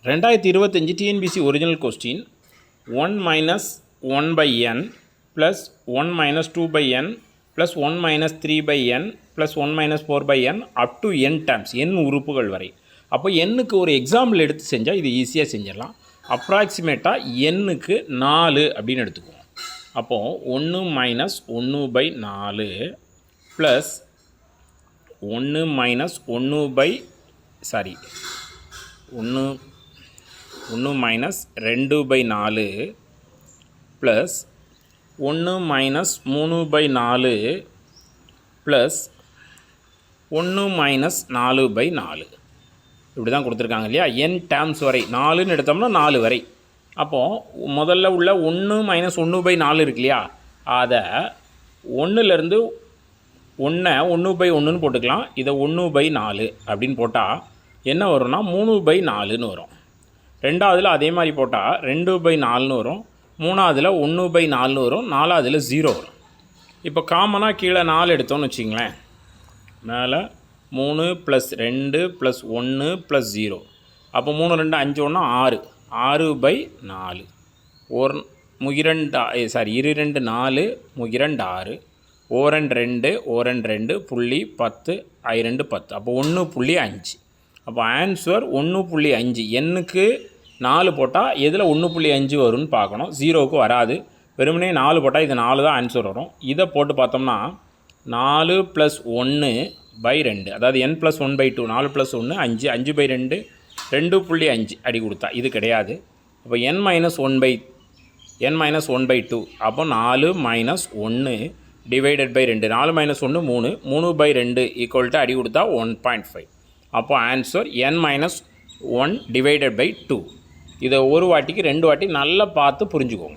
2025 TNBC original question 1 minus 1 by n plus 1 minus 2 by n plus 1 minus 3 by n plus 1 minus 4 by n up to n times n உறுப்புகள் வரை. அப்போ n-க்கு ஒரு example எடுத்து செஞ்சால் இது ஈஸியாக செஞ்சிடலாம். அப்ராக்சிமேட்டாக n-க்கு 4 அப்படின்னு எடுத்துக்குவோம். அப்போது 1 minus 1 by 4 plus 1 minus 1 by 1 minus 2 by 4 plus 1 minus 3 by 4 plus 1 minus 4 by 4 இப்படி தான் கொடுத்துருக்காங்க இல்லையா. n டேர்ம்ஸ் வரை 4ன்னு எடுத்தோம்னா 4 வரை. அப்போது முதல்ல உள்ள 1 மைனஸ் 1 பை 4 இருக்கு இல்லையா, அதை 1லேருந்து 1 பை 1ன்னு போட்டுக்கலாம். இதை 1 பை 4 அப்படின்னு போட்டால் என்ன வரும்னா 3 பை 4ன்னு வரும். ரெண்டாவதில் அதே மாதிரி போட்டால் 2 பை 4ன்னு வரும். மூணாவதில் 1 பை 4ன்னு வரும். நாலாவதில் 0 வரும். இப்போ காமனாக கீழே 4 எடுத்தோன்னு வச்சிங்களேன், மேலே 3 ப்ளஸ் 2 ப்ளஸ் 1 ப்ளஸ் 0. அப்போ 3 2 5 1 6 6 பை 4 இரு 2 4 2 6 ஓரன் 2 ஓரன் 2 புள்ளி 10 2 10. அப்போ 1.5. அப்போ ஆன்சர் 1.5. n-க்கு 4 போட்டால் எதில் 1.5 வரும்னு பார்க்கணும். 0க்கு வராது. வெறுமனே 4 போட்டால் இது 4 தான் ஆன்சர் வரும். இதை போட்டு பார்த்தோம்னா 4 ப்ளஸ் 1 பை 2, அதாவது n plus 1 by 2, 4 plus 1 5, 5 by 2 2.5 அடி கொடுத்தா இது கிடையாது. அப்போ n மைனஸ் 1 பை 2. அப்போ 4 minus 1 divided by 2, 4 minus 1 3, 3 by 2 equal to அடி கொடுத்தா 1.5. அப்போ answer n minus 1 divided by 2. இதை ஒரு வாட்டிக்கு 2 வாட்டி நல்லா பார்த்து புரிஞ்சுக்கோங்க.